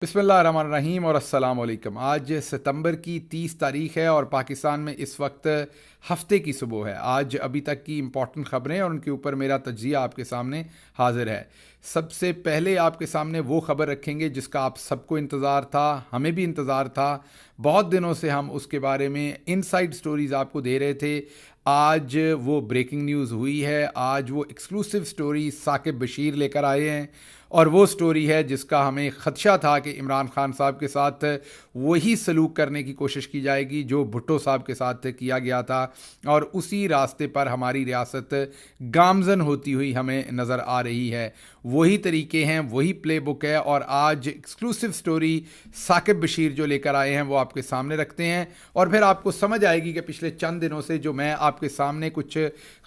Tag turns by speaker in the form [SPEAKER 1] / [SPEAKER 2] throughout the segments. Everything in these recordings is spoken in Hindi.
[SPEAKER 1] बिस्मिल्लाहिर्रहमानिर्रहीम और अस्सलाम वालेकुम। आज सितंबर की 30 तारीख है और पाकिस्तान में इस वक्त हफ्ते की सुबह है। आज अभी तक की इम्पॉर्टेंट ख़बरें और उनके ऊपर मेरा तज्ज़िया आपके सामने हाजिर है। सबसे पहले आपके सामने वो ख़बर रखेंगे जिसका आप सबको इंतज़ार था, हमें भी इंतज़ार था। बहुत दिनों से हम उसके बारे में इनसाइड स्टोरीज़ आपको दे रहे थे। आज वो ब्रेकिंग न्यूज़ हुई है। आज वो एक्सक्लूसिव स्टोरी साकिब बशीर लेकर आए हैं और वो स्टोरी है जिसका हमें ख़दशा था कि इमरान खान साहब के साथ वही सलूक करने की कोशिश की जाएगी जो भुट्टो साहब के साथ किया गया था, और उसी रास्ते पर हमारी रियासत गामजन होती हुई हमें नज़र आ रही है। वही तरीके हैं, वही प्ले बुक है, और आज एक्सक्लूसिव स्टोरी साकिब बशीर जो लेकर आए हैं वो आपके सामने रखते हैं और फिर आपको समझ आएगी कि पिछले चंद दिनों से जो मैं आपके सामने कुछ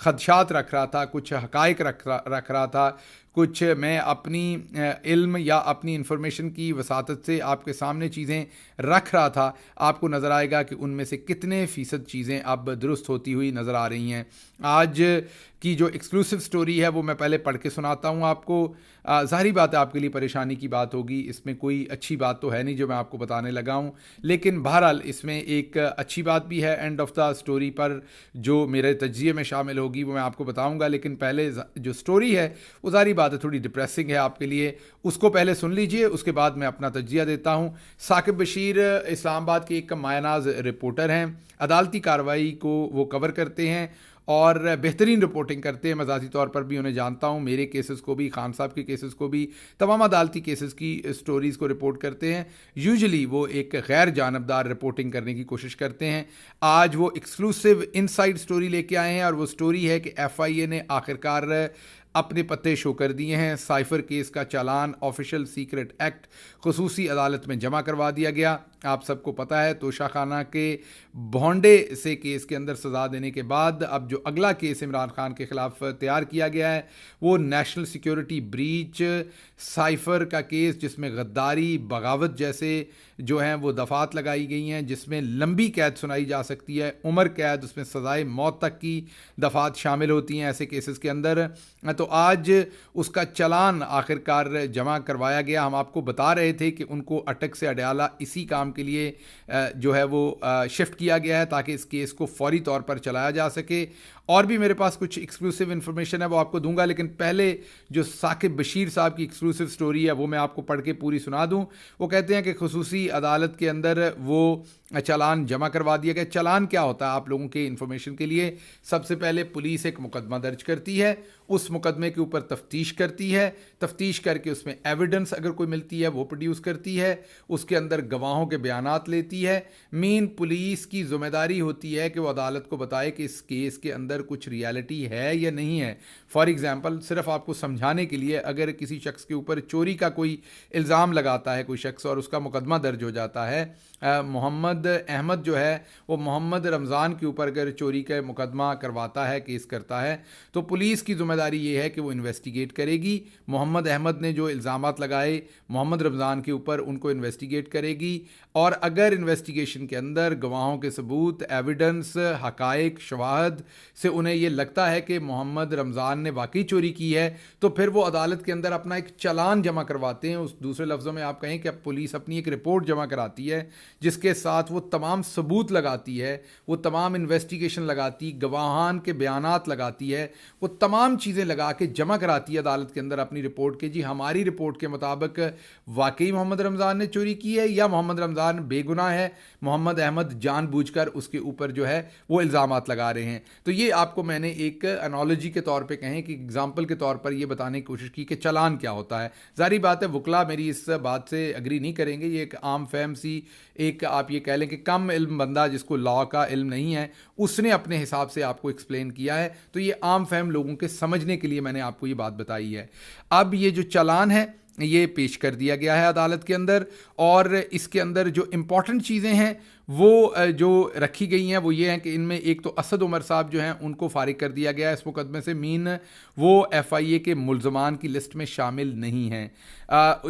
[SPEAKER 1] खदशात रख रहा था, कुछ हकाइक रख रहा था, कुछ मैं अपनी इल्म या अपनी इंफॉर्मेशन की वसातत से आपके सामने चीज़ें रख रहा था, आपको नज़र आएगा कि उनमें से कितने फ़ीसद चीज़ें अब दुरुस्त होती हुई नज़र आ रही हैं। आज की जो एक्सक्लूसिव स्टोरी है वो मैं पहले पढ़ के सुनाता हूँ आपको। ज़ाहिरी बात है आपके लिए परेशानी की बात होगी, इसमें कोई अच्छी बात तो है नहीं जो मैं आपको बताने लगा हूँ, लेकिन बहरहाल इसमें एक अच्छी बात भी है एंड ऑफ द स्टोरी पर जो मेरे तज्ज़िये में शामिल होगी वो मैं आपको बताऊँगा। लेकिन पहले जो स्टोरी है वो ज़ाहिरी बात है थोड़ी डिप्रेसिंग है आपके लिए, उसको पहले सुन लीजिए, उसके बाद मैं अपना तज्ज़िया देता हूँ। साकिब बशीर इस्लामाबाद के एक मायनाज रिपोर्टर हैं, अदालती कार्रवाई को वो कवर करते हैं और बेहतरीन रिपोर्टिंग करते हैं। मैं ज़ाती तौर पर भी उन्हें जानता हूँ, मेरे केसेस को भी, खान साहब के केसेस को भी, तमाम अदालती केसेस की स्टोरीज़ को रिपोर्ट करते हैं। यूजुअली वो एक गैर जानबदार रिपोर्टिंग करने की कोशिश करते हैं। आज वो एक्सक्लूसिव इनसाइड स्टोरी लेके आए हैं और वो स्टोरी है कि FIA ने आखिरकार अपने पत्ते शो कर दिए हैं। साइफर केस का चालान ऑफिशियल सीक्रेट एक्ट खुसूसी अदालत में जमा करवा दिया गया। आप सबको पता है तोशाखाना के भोंडे से केस के अंदर सज़ा देने के बाद अब जो अगला केस इमरान खान के ख़िलाफ़ तैयार किया गया है वो नेशनल सिक्योरिटी ब्रीच साइफर का केस, जिसमें गद्दारी, बगावत जैसे जो हैं वो दफ़ात लगाई गई हैं, जिसमें लंबी कैद सुनाई जा सकती है, उम्र कैद, उसमें सज़ाए मौत तक की दफ़ात शामिल होती हैं ऐसे केसेस के अंदर। तो आज उसका चालान आखिरकार जमा करवाया गया। हम आपको बता रहे थे कि उनको अटक से अडयाला इसी काम के लिए जो है वो शिफ्ट किया गया है ताकि इस केस को फौरी तौर पर चलाया जा सके। और भी मेरे पास कुछ एक्सक्लूसिव इन्फॉर्मेशन है वो आपको दूंगा, लेकिन पहले जो साकिब बशीर साहब की एक्सक्लूसिव स्टोरी है वो मैं आपको पढ़ के पूरी सुना दूं। वो कहते हैं कि खुसूसी अदालत के अंदर वो चालान जमा करवा दिया गया। चालान क्या होता है आप लोगों के इन्फॉर्मेशन के लिए, सबसे पहले पुलिस एक मुकदमा दर्ज करती है, उस मुकदमे के ऊपर तफ्तीश करती है, तफ्तीश करके उसमें एविडेंस अगर कोई मिलती है वो प्रोड्यूस करती है, उसके अंदर गवाहों के बयानात लेती है। मेन पुलिस की जिम्मेदारी होती है कि वो अदालत को बताए कि इस केस के अंदर कुछ रियलिटी है या नहीं है। फॉर एग्जांपल, सिर्फ आपको समझाने के लिए, अगर किसी शख्स के ऊपर चोरी का कोई इल्ज़ाम लगाता है कोई शख्स और उसका मुकदमा दर्ज हो जाता है, मोहम्मद अहमद जो है वो मोहम्मद रमज़ान के ऊपर अगर चोरी का मुकदमा करवाता है, केस करता है, तो पुलिस की जिम्मेदारी ये है कि वो इन्वेस्टिगेट करेगी। मोहम्मद अहमद ने जो इल्ज़ामात लगाए मोहम्मद रमज़ान के ऊपर, उनको इन्वेस्टिगेट करेगी, और अगर इन्वेस्टिगेशन के अंदर गवाहों के सबूत, एविडेंस, हकाइक, शवाहद से उन्हें ये लगता है कि मोहम्मद रमज़ान ने वाकई चोरी की है, तो फिर वो अदालत के अंदर अपना एक चालान जमा करवाते हैं। उस दूसरे लफ्ज़ों में आप कहें कि अब पुलिस अपनी एक रिपोर्ट जमा कराती है जिसके साथ वो तमाम सबूत लगाती है, वो तमाम इन्वेस्टिगेशन लगाती, गवाहान के बयानात लगाती है, वो तमाम चीज़ें लगा के जमा कराती है अदालत के अंदर अपनी रिपोर्ट के, जी हमारी रिपोर्ट के मुताबिक वाकई मोहम्मद रमज़ान ने चोरी की है या मोहम्मद रमज़ान बेगुनाह है, मोहम्मद अहमद जानबूझकर उसके ऊपर जो है वो इल्ज़ामात लगा रहे हैं। तो ये आपको मैंने एक एनालॉजी के तौर पे कहें कि एग्जाम्पल के तौर पर ये बताने की कोशिश की कि चालान क्या होता है। ज़ाहिर बात है वकला मेरी इस बात से अग्री नहीं करेंगे, ये एक आम फहम सी, एक आप ये कह लें कि कम इल्म बंदा जिसको लॉ का इल्म नहीं है उसने अपने हिसाब से आपको एक्सप्लेन किया है, तो ये आम फहम लोगों के समझने के लिए मैंने आपको ये बात बताई है। अब ये जो चालान है ये पेश कर दिया गया है अदालत के अंदर, और इसके अंदर जो इम्पॉर्टेंट चीज़ें हैं वो जो रखी गई हैं वो ये हैं कि इनमें एक तो असद उमर साहब जो हैं उनको फारिग कर दिया गया है इस मुकदमे से। मीन वो FIA के मुल्ज़मान की लिस्ट में शामिल नहीं हैं।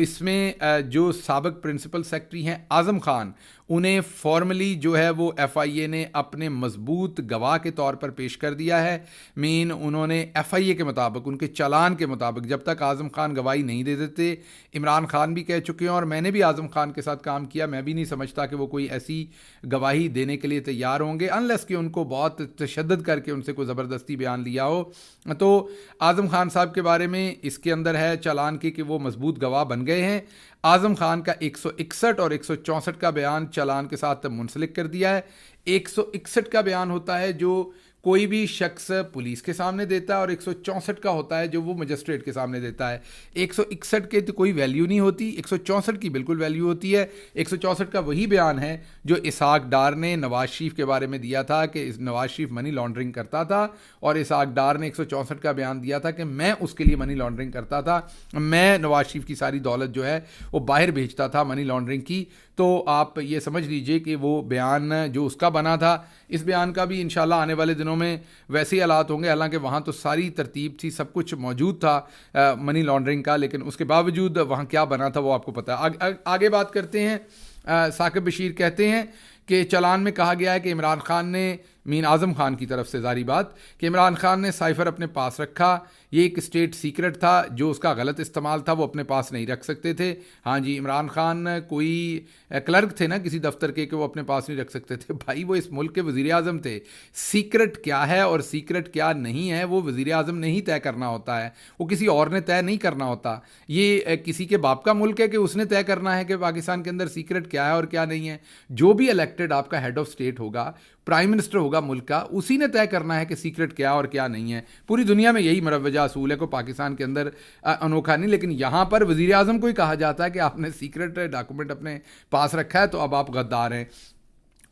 [SPEAKER 1] इसमें जो साबिक प्रिंसिपल सेक्रेटरी हैं आज़म खान, उन्हें फॉर्मली जो है वो FIA ने अपने मजबूत गवाह के तौर पर पेश कर दिया है। मीन उन्होंने FIA के मुताबिक, उनके चालान के मुताबिक, जब तक आज़म खान गवाही नहीं दे देते, इमरान खान भी कह चुके हैं और मैंने भी आज़म खान के साथ काम किया, मैं भी नहीं समझता कि वो कोई ऐसी गवाही देने के लिए तैयार होंगे अनलेस कि उनको बहुत तशद्दुद करके उनसे कोई ज़बरदस्ती बयान लिया हो। तो आज़म खान साहब के बारे में इसके अंदर है चालान के कि वो मजबूत गवाह बन गए हैं। आज़म खान का 161 और 164 का बयान चालान के साथ मुंसलिक कर दिया है। 161 का बयान होता है जो कोई भी शख्स पुलिस के सामने देता है और 164 का होता है जो वो मजिस्ट्रेट के सामने देता है। 161 के तो कोई वैल्यू नहीं होती, 164 की बिल्कुल वैल्यू होती है। 164 का वही बयान है जो इसहाक डार ने नवाज शरीफ के बारे में दिया था कि नवाज शरीफ मनी लॉन्ड्रिंग करता था, और इसहाक डार ने 164 का बयान दिया था कि मैं उसके लिए मनी लॉन्ड्रिंग करता था, मैं नवाज शरीफ की सारी दौलत जो है वो बाहर भेजता था मनी लॉन्ड्रिंग की। तो आप ये समझ लीजिए कि वो बयान जो उसका बना था, इस बयान का भी इंशाल्लाह आने वाले दिनों में वैसे ही हालात होंगे। हालांकि वहाँ तो सारी तरतीब थी, सब कुछ मौजूद था मनी लॉन्ड्रिंग का, लेकिन उसके बावजूद वहाँ क्या बना था वो आपको पता है। आगे बात करते हैं। साकिब बशीर कहते हैं कि चालान में कहा गया है कि इमरान खान ने, मीन आज़म खान की तरफ से जारी बात, कि इमरान खान ने साइफ़र अपने पास रखा, ये एक स्टेट सीक्रेट था, जो उसका गलत इस्तेमाल था वो अपने पास नहीं रख सकते थे। हाँ जी, इमरान खान कोई क्लर्क थे ना किसी दफ्तर के कि वो अपने पास नहीं रख सकते थे। भाई वो इस मुल्क के वज़ीर आज़म थे। सीक्रेट क्या है और सीक्रेट क्या नहीं है वो वज़ीर आज़म ने ही तय करना होता है, वो किसी और ने तय नहीं करना होता। ये किसी के बाप का मुल्क है कि उसने तय करना है कि पाकिस्तान के अंदर सीक्रेट क्या है और क्या नहीं है। जो भी इलेक्टेड आपका हेड ऑफ स्टेट होगा, प्राइम मिनिस्टर होगा मुल्क का, उसी ने तय करना है कि सीक्रेट क्या और क्या नहीं है। पूरी दुनिया में यही मरवजा असूल है, को पाकिस्तान के अंदर अनोखा नहीं। लेकिन यहाँ पर वज़ीर आज़म को ही कहा जाता है कि आपने सीक्रेट डॉक्यूमेंट अपने पास रखा है तो अब आप गद्दार हैं।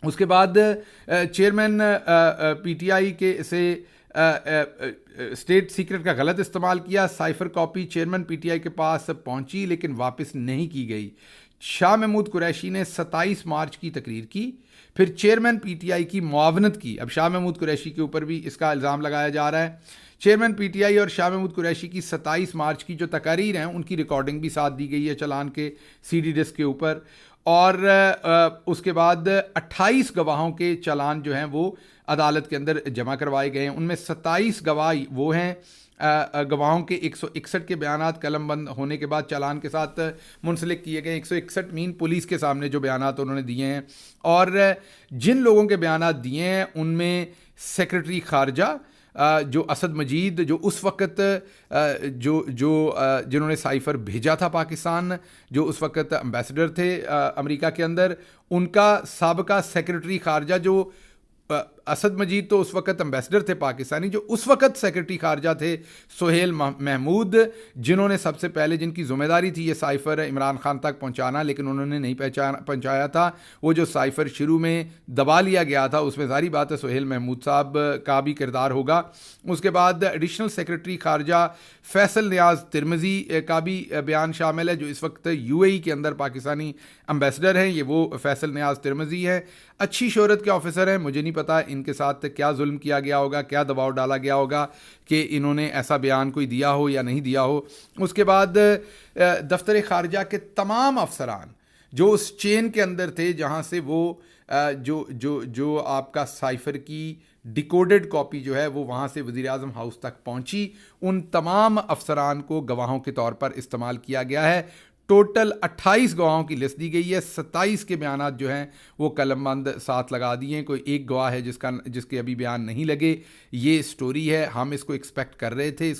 [SPEAKER 1] उसके बाद चेयरमैन PTI के से स्टेट सीक्रेट का गलत इस्तेमाल किया। साइफर कॉपी चेयरमैन PTI के पास पहुंची लेकिन वापस नहीं की गई। शाह महमूद कुरैशी ने 27 मार्च की तकरीर की, फिर चेयरमैन PTI की मुआवनत की। अब शाह महमूद कुरैशी के ऊपर भी इसका इल्ज़ाम लगाया जा रहा है। चेयरमैन PTI और शाह महमूद कुरैशी की 27 मार्च की जो तकारीर हैं उनकी रिकॉर्डिंग भी साथ दी गई है चालान के CD डिस्क के ऊपर। और उसके बाद 28 गवाहों के चालान जो हैं वो अदालत के अंदर जमा करवाए गए हैं। उनमें 27 गवाह वो हैं गवाहों के 161 के बयानात कलमबंद होने के बाद चालान के साथ मुंसलिक किए गए। 161 मीन पुलिस के सामने जो बयानात उन्होंने दिए हैं। और जिन लोगों के बयानात दिए हैं उनमें सेक्रेटरी खारजा जो असद मजीद, जो उस वक़्त जिन्होंने साइफ़र भेजा था पाकिस्तान, जो उस वक़्त एम्बेसडर थे अमेरिका के अंदर, उनका साबका सेक्रेटरी खारजा जो असद मजीद तो उस वक़्त एम्बेसडर थे पाकिस्तानी, जो उस वक़्त सेक्रेटरी खारजा थे सुहेल महमूद, जिन्होंने सबसे पहले, जिनकी ज़िम्मेदारी थी ये साइफ़र इमरान खान तक पहुंचाना, लेकिन उन्होंने नहीं पहुंचाया था। वो जो साइफ़र शुरू में दबा लिया गया था उसमें सारी बात है सुहेल महमूद साहब का भी किरदार होगा। उसके बाद एडिशनल सेक्रेटरी खारजा फैसल नियाज़ तिरमिज़ी का भी बयान शामिल है, जो इस वक्त UAE के अंदर पाकिस्तानी एम्बेसडर हैं। ये वो फैसल नियाज़ तिरमिज़ी हैं, अच्छी शोहरत के ऑफिसर हैं। मुझे नहीं पता इनके साथ क्या जुल्म किया गया होगा, क्या दबाव डाला गया होगा कि इन्होंने ऐसा बयान कोई दिया हो या नहीं दिया हो। उसके बाद दफ्तर खारजा के तमाम अफसरान जो उस चेन के अंदर थे जहाँ से वो जो आपका साइफ़र की डिकोडेड कॉपी जो है वो वहाँ से वज़ीर आज़म हाउस तक पहुँची, उन तमाम अफसरान को गवाहों के तौर पर इस्तेमाल किया गया है। टोटल 28 गवाहों की लिस्ट दी गई है। 27 के बयानात जो हैं वो कलमबंद साथ लगा दिए हैं। कोई एक गवाह है जिसके अभी बयान नहीं लगे। ये स्टोरी है, हम इसको एक्सपेक्ट कर रहे थे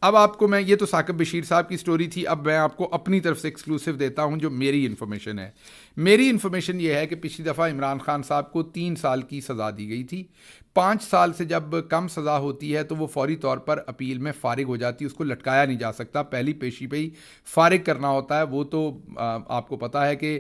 [SPEAKER 1] अब आपको मैं, ये तो साकिब बशीर साहब की स्टोरी थी, अब मैं आपको अपनी तरफ से एक्सक्लूसिव देता हूं जो मेरी इन्फॉर्मेशन है। मेरी इन्फॉर्मेशन ये है कि पिछली दफ़ा इमरान खान साहब को 3 साल की सज़ा दी गई थी। 5 साल से जब कम सज़ा होती है तो वो फौरी तौर पर अपील में फ़ारिग हो जाती है, उसको लटकाया नहीं जा सकता, पहली पेशी पे ही फ़ारिग करना होता है। वो तो आपको पता है कि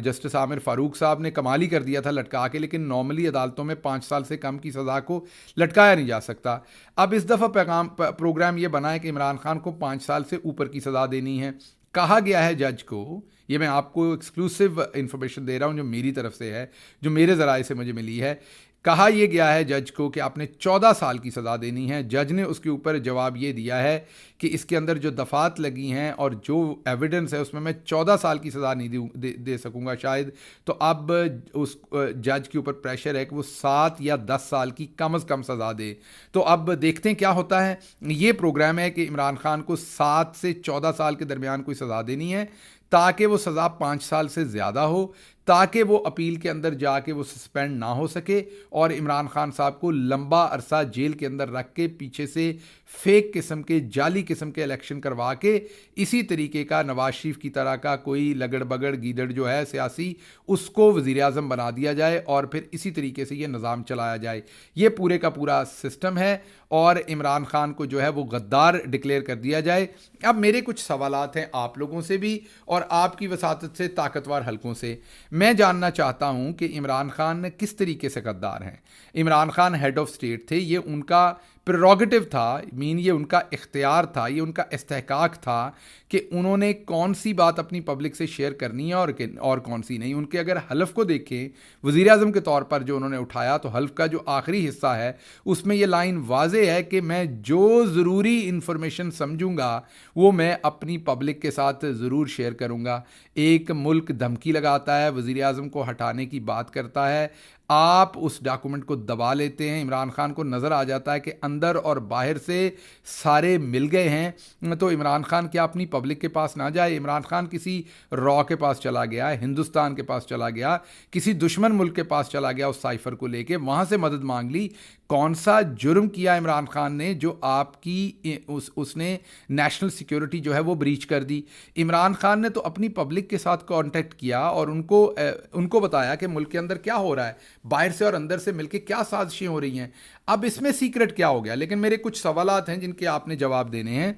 [SPEAKER 1] जस्टिस आमिर फ़ारूक साहब ने कमाल ही कर दिया था लटका के, लेकिन नॉर्मली अदालतों में 5 साल से कम की सज़ा को लटकाया नहीं जा सकता। अब इस दफ़ा प्रोग्राम ये बना है कि इमरान खान को 5 साल से ऊपर की सज़ा देनी है। कहा गया है जज को ये मैं आपको एक्सक्लूसिव इन्फॉर्मेशन दे रहा हूँ जो मेरी तरफ से है, जो मेरे ज़राए से मुझे मिली है। कहा यह गया है जज को कि आपने 14 साल की सज़ा देनी है। जज ने उसके ऊपर जवाब ये दिया है कि इसके अंदर जो दफ़ात लगी हैं और जो एविडेंस है उसमें मैं 14 साल की सज़ा नहीं दे सकूँगा शायद। तो अब उस जज के ऊपर प्रेशर है कि वो 7 या 10 साल की कम से कम सज़ा दे। तो अब देखते हैं क्या होता है। ये प्रोग्राम है कि इमरान खान को 7 से 14 साल के दरमियान कोई सज़ा देनी है ताकि वो सज़ा 5 साल से ज़्यादा हो, ताकि वो अपील के अंदर जाके वो सस्पेंड ना हो सके और इमरान खान साहब को लंबा अरसा जेल के अंदर रख के पीछे से फेक किस्म के, जाली किस्म के इलेक्शन करवा के इसी तरीके का नवाज शरीफ की तरह का कोई लगड़ बगड़ गीदड़ जो है सियासी, उसको वज़ीर आज़म बना दिया जाए और फिर इसी तरीके से ये निज़ाम चलाया जाए। ये पूरे का पूरा सिस्टम है और इमरान खान को जो है वो गद्दार डिक्लेयर कर दिया जाए। अब मेरे कुछ सवालात हैं आप लोगों से भी और आपकी वसातत से ताकतवर हलकों से। मैं जानना चाहता हूं कि इमरान खान किस तरीके से गद्दार हैं। Imran Khan head of state थे, ये उनका प्रेरोगेटिव था, ये उनका इख्तियार था, ये उनका इस्तेहकाक था कि उन्होंने कौन सी बात अपनी पब्लिक से शेयर करनी है और कौन सी नहीं। उनके अगर हल्फ को देखें वज़ीर आज़म के तौर पर जो उन्होंने उठाया, तो हल्फ का जो आखिरी हिस्सा है उसमें ये लाइन वाज़े है कि मैं जो ज़रूरी इन्फॉर्मेशन समझूंगा वो मैं अपनी पब्लिक के साथ ज़रूर शेयर करूंगा। एक मुल्क धमकी लगाता है, वज़ीर आज़म को हटाने की बात करता है, आप उस डॉक्यूमेंट को दबा लेते हैं, इमरान खान को नज़र आ जाता है कि अंदर और बाहर से सारे मिल गए हैं, तो इमरान खान क्या अपनी पब्लिक के पास ना जाए? इमरान खान किसी रॉ के पास चला गया, हिंदुस्तान के पास चला गया, किसी दुश्मन मुल्क के पास चला गया, उस साइफर को लेके वहाँ से मदद मांग ली। कौन सा जुर्म किया इमरान खान ने जो आपकी उसने नेशनल सिक्योरिटी जो है वो ब्रीच कर दी? इमरान खान ने तो अपनी पब्लिक के साथ कांटेक्ट किया और उनको बताया कि मुल्क के अंदर क्या हो रहा है, बाहर से और अंदर से मिलके क्या साजिशें हो रही हैं। अब इसमें सीक्रेट क्या हो गया? लेकिन मेरे कुछ सवालात हैं जिनके आपने जवाब देने हैं।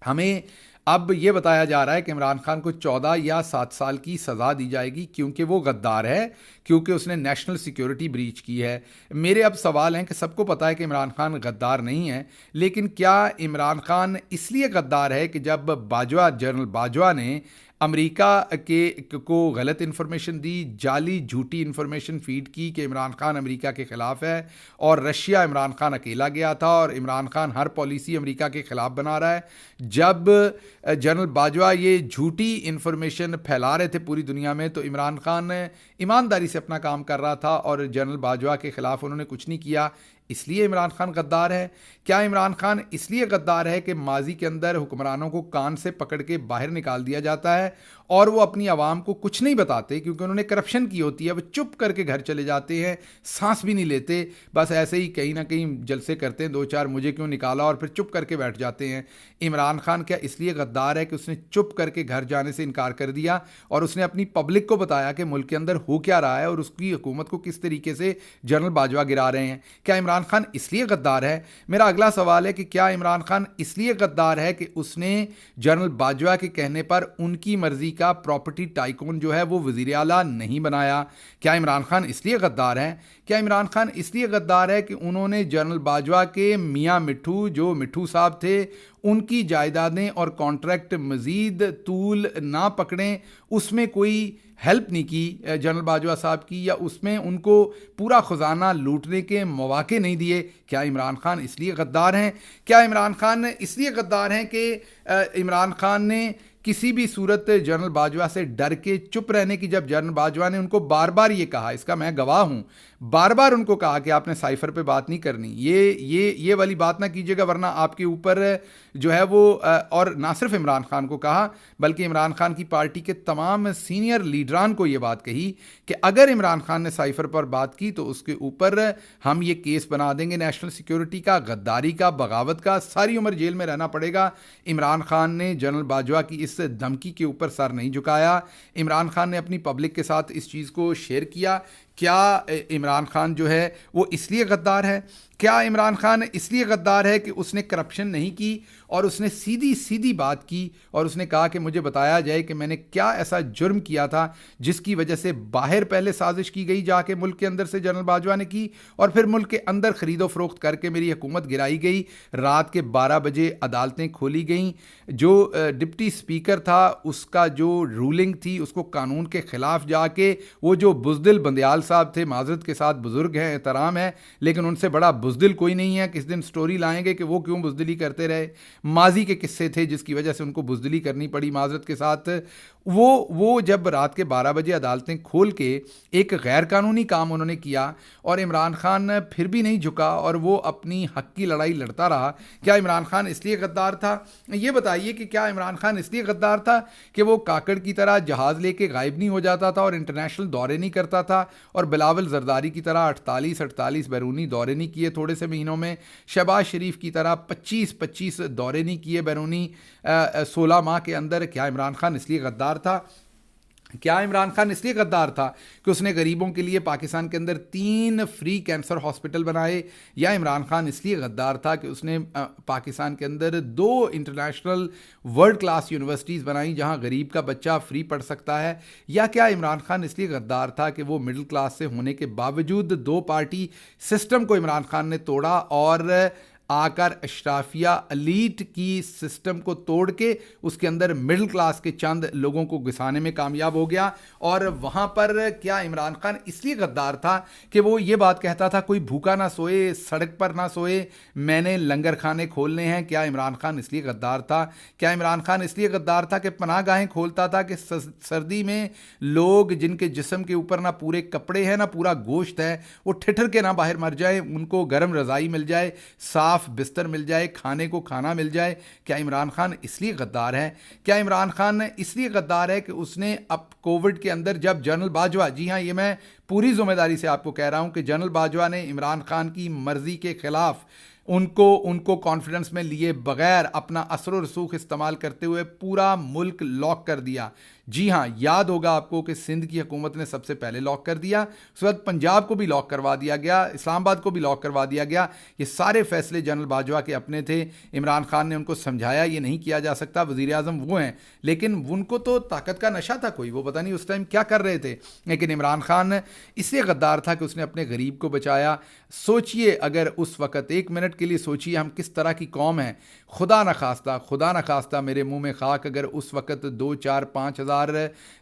[SPEAKER 1] हमें अब ये बताया जा रहा है कि इमरान खान को 14 या 7 साल की सज़ा दी जाएगी क्योंकि वो गद्दार है, क्योंकि उसने नेशनल सिक्योरिटी ब्रीच की है। मेरे अब सवाल हैं कि सबको पता है कि इमरान खान गद्दार नहीं है, लेकिन क्या इमरान खान इसलिए गद्दार है कि जब जनरल बाजवा ने अमेरिका को गलत इन्फॉर्मेशन दी, जाली झूठी इन्फॉर्मेशन फीड की कि इमरान खान अमेरिका के ख़िलाफ़ है और रशिया इमरान खान अकेला गया था और इमरान खान हर पॉलिसी अमेरिका के ख़िलाफ़ बना रहा है। जब जनरल बाजवा ये झूठी इन्फॉर्मेशन फैला रहे थे पूरी दुनिया में, तो इमरान खान ईमानदारी से अपना काम कर रहा था और जनरल बाजवा के ख़िलाफ़ उन्होंने कुछ नहीं किया। इसलिए इमरान खान गद्दार है? क्या इमरान खान इसलिए गद्दार है कि माजी के अंदर हुक्मरानों को कान से पकड़ के बाहर निकाल दिया जाता है और वो अपनी आवाम को कुछ नहीं बताते क्योंकि उन्होंने करप्शन की होती है, वो चुप करके घर चले जाते हैं, सांस भी नहीं लेते, बस ऐसे ही कहीं ना कहीं जलसे करते हैं, 2-4 मुझे क्यों निकाला, और फिर चुप करके बैठ जाते हैं। इमरान खान क्या इसलिए गद्दार है कि उसने चुप करके घर जाने से इनकार कर दिया और उसने अपनी पब्लिक को बताया कि मुल्क के अंदर हो क्या रहा है और उसकी हुकूमत को किस तरीके से जनरल बाजवा गिरा रहे हैं? क्या इमरान खान इसलिए गद्दार है? मेरा अगला सवाल है कि क्या इमरान खान इसलिए गद्दार है कि उसने जनरल बाजवा के कहने पर उनकी मर्जी का प्रॉपर्टी टाइकून जो है वो वजीर आला नहीं बनाया? क्या इमरान खान इसलिए गद्दार है? क्या इमरान खान इसलिए गद्दार है कि उन्होंने जनरल बाजवा के मियां मिट्ठू, जो मिट्ठू साहब थे, उनकी जायदादें और कॉन्ट्रैक्ट मजीद तूल ना पकड़ें, उसमें कोई हेल्प नहीं की जनरल बाजवा साहब की, या उसमें उनको पूरा खजाना लूटने के मौके नहीं दिए? क्या इमरान खान इसलिए गद्दार हैं? क्या इमरान खान इसलिए गद्दार हैं कि इमरान खान ने किसी भी सूरत जनरल बाजवा से डर के चुप रहने की, जब जनरल बाजवा ने उनको बार बार ये कहा, इसका मैं गवाह हूं, बार बार उनको कहा कि आपने साइफर पे बात नहीं करनी, ये वाली बात ना कीजिएगा वरना आपके ऊपर जो है वो, और ना सिर्फ इमरान खान को कहा बल्कि इमरान खान की पार्टी के तमाम सीनियर लीडरान को ये बात कही कि अगर इमरान खान ने साइफर पर बात की तो उसके ऊपर हम ये केस बना देंगे नेशनल सिक्योरिटी का, गद्दारी का, बगावत का, सारी उम्र जेल में रहना पड़ेगा। इमरान खान ने जनरल बाजवा की इस धमकी के ऊपर सर नहीं झुकाया। इमरान खान ने अपनी पब्लिक के साथ इस चीज़ को शेयर किया। क्या इमरान खान जो है वो इसलिए गद्दार है? क्या इमरान खान इसलिए गद्दार है कि उसने करप्शन नहीं की और उसने सीधी सीधी बात की और उसने कहा कि मुझे बताया जाए कि मैंने क्या ऐसा जुर्म किया था जिसकी वजह से बाहर पहले साजिश की गई जाके मुल्क के अंदर से जनरल बाजवा ने की, और फिर मुल्क के अंदर खरीदो फरोख्त करके मेरी हुकूमत गिराई गई, रात के 12 बजे अदालतें खोली गईं, जो डिप्टी स्पीकर था उसका जो रूलिंग थी उसको कानून के ख़िलाफ़ जाके वो जो बुज़दिल बंदयाल साहब थे, माजरत के साथ बुज़ुर्ग हैं, एहतराम है, लेकिन उनसे बड़ा बुज़दिल कोई नहीं है। किस दिन स्टोरी लाएंगे कि वो क्यों बुज़दिली करते रहे, माजी के किस्से थे जिसकी वजह से उनको बुज़दिली करनी पड़ी माजरत के साथ। वो जब रात के 12 बजे अदालतें खोल के एक गैर कानूनी काम उन्होंने किया और इमरान खान फिर भी नहीं झुका और वो अपनी हक की लड़ाई लड़ता रहा, क्या इमरान खान इसलिए गद्दार था? ये बताइए कि क्या इमरान खान इसलिए गद्दार था कि वो काकड़ की तरह जहाज़ लेके गायब नहीं हो जाता था और इंटरनेशनल दौरे नहीं करता था, और बिलावल जरदारी की तरह 48 बैरूनी दौरे नहीं किए थोड़े से महीनों में, शहबाज शरीफ की तरह 25 दौरे नहीं किए बैरूनी 16 माह के अंदर? क्या इमरान खान इसलिए गद्दार था? क्या इमरान खान इसलिए गद्दार था कि उसने गरीबों के लिए पाकिस्तान के अंदर 3 फ्री कैंसर हॉस्पिटल बनाए? या इमरान खान इसलिए गद्दार था कि उसने पाकिस्तान के अंदर 2 इंटरनेशनल वर्ल्ड क्लास यूनिवर्सिटीज़ बनाई जहां गरीब का बच्चा फ्री पढ़ सकता है? या क्या इमरान खान इसलिए गद्दार था कि वो मिडिल क्लास से होने के बावजूद 2 पार्टी सिस्टम को इमरान खान ने तोड़ा और आकर अशराफिया अलीट की सिस्टम को तोड़ के उसके अंदर मिडिल क्लास के चंद लोगों को घुसाने में कामयाब हो गया? और वहाँ पर क्या इमरान खान इसलिए गद्दार था कि वो ये बात कहता था कोई भूखा ना सोए, सड़क पर ना सोए, मैंने लंगर खाने खोलने हैं? क्या इमरान खान इसलिए गद्दार था? क्या इमरान खान इसलिए गद्दार था कि पनाहगाहें खोलता था कि सर्दी में लोग जिनके जिस्म के ऊपर ना पूरे कपड़े हैं ना पूरा गोश्त है वो ठिठर के ना बाहर मर जाए, उनको गर्म रज़ाई मिल जाए, साफ बिस्तर मिल जाए, खाने को खाना मिल जाए? क्या इमरान खान इसलिए गद्दार है? क्या इमरान खान इसलिए गद्दार है कि उसने अब कोविड के अंदर जब जनरल बाजवा, जी हाँ ये मैं पूरी जिम्मेदारी से आपको कह रहा हूं कि जनरल बाजवा ने इमरान खान की मर्जी के खिलाफ उनको कॉन्फिडेंस में लिए बगैर अपना असर रसूख इस्तेमाल करते हुए पूरा मुल्क लॉक कर दिया। जी हाँ, याद होगा आपको कि सिंध की हुकूमत ने सबसे पहले लॉक कर दिया, उसके बाद पंजाब को भी लॉक करवा दिया गया, इस्लामाबाद को भी लॉक करवा दिया गया। ये सारे फैसले जनरल बाजवा के अपने थे। इमरान खान ने उनको समझाया ये नहीं किया जा सकता, वज़ीर आज़म वो हैं, लेकिन उनको तो ताकत का नशा था कोई, वो पता नहीं उस टाइम क्या कर रहे थे। लेकिन इमरान खान इसलिए गद्दार था कि उसने अपने गरीब को बचाया। सोचिए, अगर उस वक़्त 1 मिनट के लिए सोचिए हम किस तरह की कौम है। खुदा न खास्ता मेरे मुंह में खाक, अगर उस वक़्त 2, 4, 5 हज़ार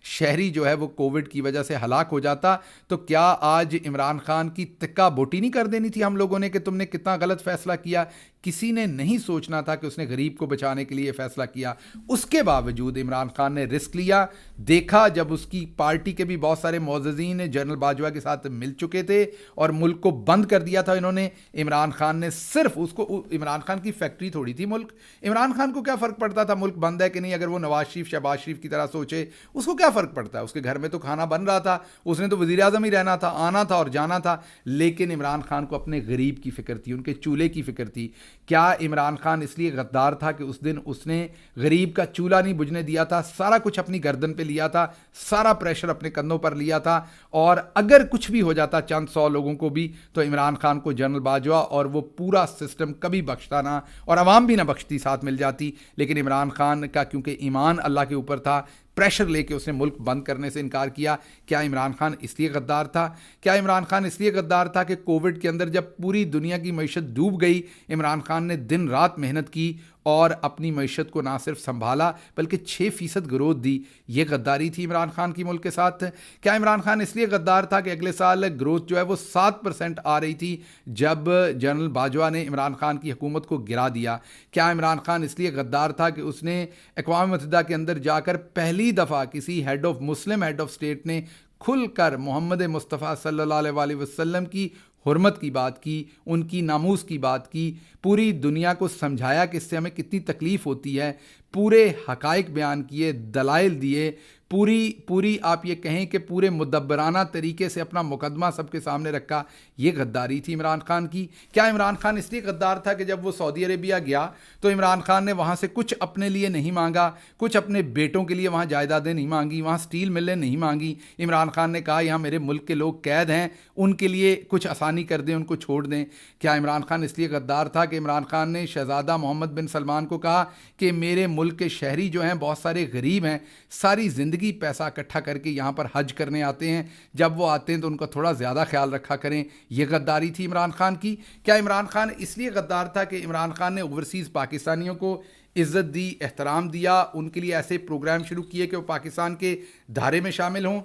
[SPEAKER 1] शहरी जो है वो कोविड की वजह से हलाक हो जाता, तो क्या आज इमरान खान की तिक्का बोटी नहीं कर देनी थी हम लोगों ने कि तुमने कितना गलत फैसला किया? किसी ने नहीं सोचना था कि उसने गरीब को बचाने के लिए फैसला किया। उसके बावजूद इमरान खान ने रिस्क लिया। देखा जब उसकी पार्टी के भी बहुत सारे मोअज़्ज़ीन जनरल बाजवा के साथ मिल चुके थे और मुल्क को बंद कर दिया था इन्होंने, इमरान खान ने सिर्फ उसको, इमरान खान की फैक्ट्री थोड़ी थी मुल्क, इमरान खान को क्या फ़र्क पड़ता था मुल्क बंद है कि नहीं? अगर वो नवाज शरीफ शहबाज शरीफ की तरह सोचे, उसको क्या फ़र्क पड़ता है? उसके घर में तो खाना बन रहा था, उसने तो वज़ीर आज़म ही रहना था, आना था और जाना था। लेकिन इमरान खान को अपने गरीब की फ़िक्र थी, उनके चूल्हे की फ़िक्र थी। क्या इमरान खान इसलिए गद्दार था कि उस दिन उसने गरीब का चूल्हा नहीं बुझने दिया था? सारा कुछ अपनी गर्दन पे लिया था, सारा प्रेशर अपने कंधों पर लिया था, और अगर कुछ भी हो जाता चंद 100 लोगों को भी, तो इमरान खान को जनरल बाजवा और वो पूरा सिस्टम कभी बख्शता ना, और अवाम भी ना बख्शती, साथ मिल जाती। लेकिन इमरान खान का क्योंकि ईमान अल्लाह के ऊपर था, प्रेशर लेके उसने मुल्क बंद करने से इनकार किया। क्या इमरान खान इसलिए गद्दार था? क्या इमरान खान इसलिए गद्दार था कि कोविड के अंदर जब पूरी दुनिया की मईशत डूब गई, इमरान खान ने दिन रात मेहनत की और अपनी मईशत को ना सिर्फ संभाला बल्कि 6% ग्रोथ दी? ये गद्दारी थी इमरान खान की मुल्क के साथ। क्या इमरान खान इसलिए गद्दार था कि अगले साल ग्रोथ जो है वो 7% आ रही थी जब जनरल बाजवा ने इमरान खान की हुकूमत को गिरा दिया? क्या इमरान खान इसलिए गद्दार था कि उसने अक़वाम मुत्तहिदा के अंदर जाकर पहली दफ़ा किसी मुस्लिम हेड ऑफ स्टेट ने खुलकर मोहम्मद मुस्तफ़ा सल्लल्लाहु अलैहि वसल्लम की हुर्मत की बात की, उनकी नामूस की बात की, पूरी दुनिया को समझाया कि इससे हमें कितनी तकलीफ़ होती है, पूरे हकाइक बयान किए, दलाइल दिए, पूरी आप ये कहें कि पूरे मुदब्बराना तरीके से अपना मुकदमा सबके सामने रखा। ये गद्दारी थी इमरान खान की। क्या इमरान खान इसलिए गद्दार था कि जब वो सऊदी अरेबिया गया तो इमरान खान ने वहाँ से कुछ अपने लिए नहीं मांगा, कुछ अपने बेटों के लिए वहाँ जायदादें नहीं मांगी, वहाँ स्टील मिलें नहीं मांगी। इमरान खान ने कहा यहाँ मेरे मुल्क के लोग कैद हैं, उनके लिए कुछ आसानी कर दें, उनको छोड़ दें। क्या इमरान खान इसलिए गद्दार था कि इमरान खान ने शहजादा मोहम्मद बिन सलमान को कहा कि मेरे मुल्क के शहरी जो हैं बहुत सारे गरीब हैं, सारी ज़िंदगी पैसा इकट्ठा करके यहाँ पर हज करने आते हैं, जब वो आते हैं तो उनका थोड़ा ज़्यादा ख्याल रखा करें। यह गद्दारी थी इमरान खान की। क्या इमरान खान इसलिए गद्दार था कि इमरान खान ने ओवरसीज़ पाकिस्तानियों को इज़्ज़त दी, एहतराम दिया, उनके लिए ऐसे प्रोग्राम शुरू किए कि वो पाकिस्तान के धारे में शामिल हों?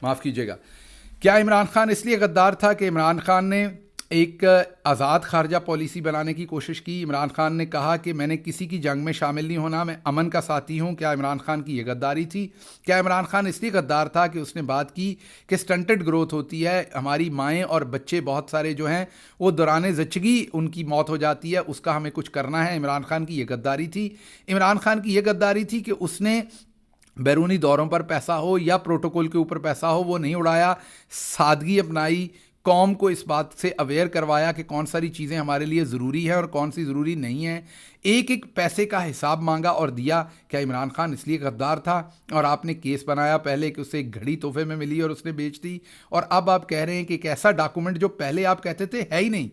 [SPEAKER 1] माफ़ कीजिएगा। क्या इमरान खान इसलिए गद्दार था कि इमरान खान ने एक आज़ाद खारजा पॉलिसी बनाने की कोशिश की? इमरान खान ने कहा कि मैंने किसी की जंग में शामिल नहीं होना, मैं अमन का साथी हूँ। क्या इमरान खान की ये गद्दारी थी? क्या इमरान खान इसलिए गद्दार था कि उसने बात की कि स्टंटेड ग्रोथ होती है, हमारी माएँ और बच्चे बहुत सारे जो हैं वो दौरान ज़िंदगी उनकी मौत हो जाती है, उसका हमें कुछ करना है? इमरान खान की ये गद्दारी थी। इमरान खान की ये गद्दारी थी कि उसने बैरूनी दौरों पर पैसा हो या प्रोटोकॉल के ऊपर पैसा हो वो नहीं उड़ाया, सादगी अपनाई, कौम को इस बात से अवेयर करवाया कि कौन सारी चीज़ें हमारे लिए ज़रूरी है और कौन सी ज़रूरी नहीं है। एक एक पैसे का हिसाब मांगा और दिया। क्या इमरान खान इसलिए गद्दार था? और आपने केस बनाया पहले कि उसे एक घड़ी तोहफे में मिली और उसने बेच दी, और अब आप कह रहे हैं कि एक ऐसा डॉक्यूमेंट जो पहले आप कहते थे है ही नहीं।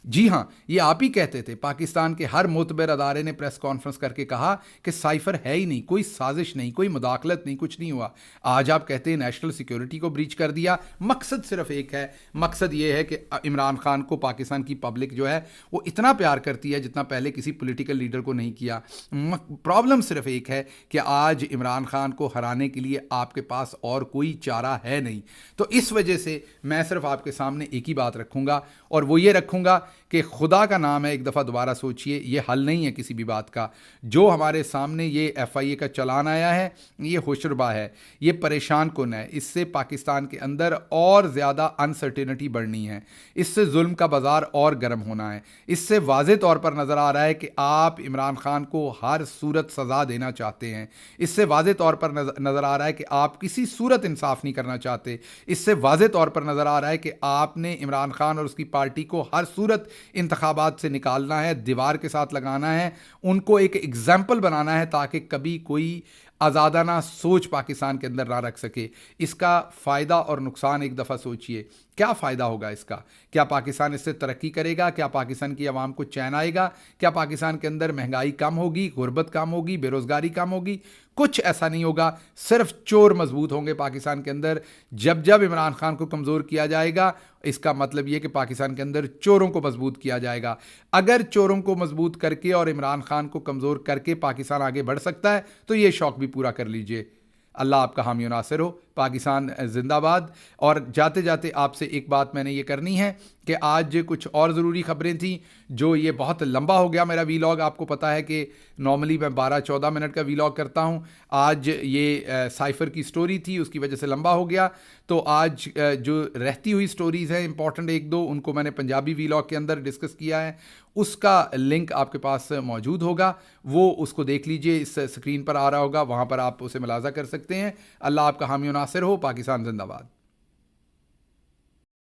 [SPEAKER 1] जी हाँ, ये आप ही कहते थे। पाकिस्तान के हर मोतबर अदारे ने प्रेस कॉन्फ्रेंस करके कहा कि साइफर है ही नहीं, कोई साजिश नहीं, कोई मुदाखलत नहीं, कुछ नहीं हुआ। आज आप कहते हैं नेशनल सिक्योरिटी को ब्रीच कर दिया। मकसद सिर्फ एक है, मकसद ये है कि इमरान खान को पाकिस्तान की पब्लिक जो है वो इतना प्यार करती है जितना पहले किसी पॉलिटिकल लीडर को नहीं किया। प्रॉब्लम सिर्फ एक है कि आज इमरान खान को हराने के लिए आपके पास और कोई चारा है नहीं। तो इस वजह से मैं सिर्फ आपके सामने एक ही बात रखूँगा, और वो ये रखूँगा कि खुदा का नाम है, एक दफ़ा दोबारा सोचिए, ये हल नहीं है किसी भी बात का। जो हमारे सामने ये FIA का चलान आया है, ये होशरुबा है, ये परेशान कुन है। इससे पाकिस्तान के अंदर और ज़्यादा अनसर्टेनिटी बढ़नी है, इससे जुल्म का बाज़ार और गर्म होना है। इससे वाज़े तौर पर नज़र आ रहा है कि आप इमरान खान को हर सूरत सज़ा देना चाहते हैं। इससे वाज़े तौर पर नज़र आ रहा है कि आप किसी सूरत इंसाफ नहीं करना चाहते। इससे वाज़े तौर पर नज़र आ रहा है कि आपने इमरान खान और उसकी पार्टी को हर सूरत इंतखाबात से निकालना है, दीवार के साथ लगाना है, उनको एक एग्जाम्पल बनाना है ताकि कभी कोई आज़ादाना सोच पाकिस्तान के अंदर ना रख सके। इसका फ़ायदा और नुकसान एक दफ़ा सोचिए, क्या फ़ायदा होगा इसका? क्या पाकिस्तान इससे तरक्की करेगा? क्या पाकिस्तान की आवाम को चैन आएगा? क्या पाकिस्तान के अंदर महंगाई कम होगी, गुर्बत कम होगी, बेरोज़गारी कम होगी? कुछ ऐसा नहीं होगा। सिर्फ चोर मजबूत होंगे पाकिस्तान के अंदर। जब जब इमरान खान को कमज़ोर किया जाएगा, इसका मतलब ये कि पाकिस्तान के अंदर चोरों को मजबूत किया जाएगा। अगर चोरों को मजबूत करके और इमरान खान को कमज़ोर करके पाकिस्तान आगे बढ़ सकता है तो ये शौक़ भी पूरा कर लीजिए। अल्लाह आपका हामी और नासिर हो। पाकिस्तान जिंदाबाद। और जाते जाते आपसे एक बात मैंने ये करनी है कि आज कुछ और ज़रूरी ख़बरें थी, जो ये बहुत लंबा हो गया मेरा वीलॉग। आपको पता है कि नॉर्मली मैं 12-14 मिनट का वीलॉग करता हूँ। आज ये साइफ़र की स्टोरी थी, उसकी वजह से लंबा हो गया। तो आज जो रहती हुई स्टोरीज़ हैं इंपॉर्टेंट एक दो, उनको मैंने पंजाबी वीलॉग के अंदर डिस्कस किया है। उसका लिंक आपके पास मौजूद होगा, वो उसको देख लीजिए, इस स्क्रीन पर आ रहा होगा, वहाँ पर आप उसे मुलाज़ा कर सकते हैं। अल्लाह आपका हामी और नासिर हो। पाकिस्तान जिंदाबाद।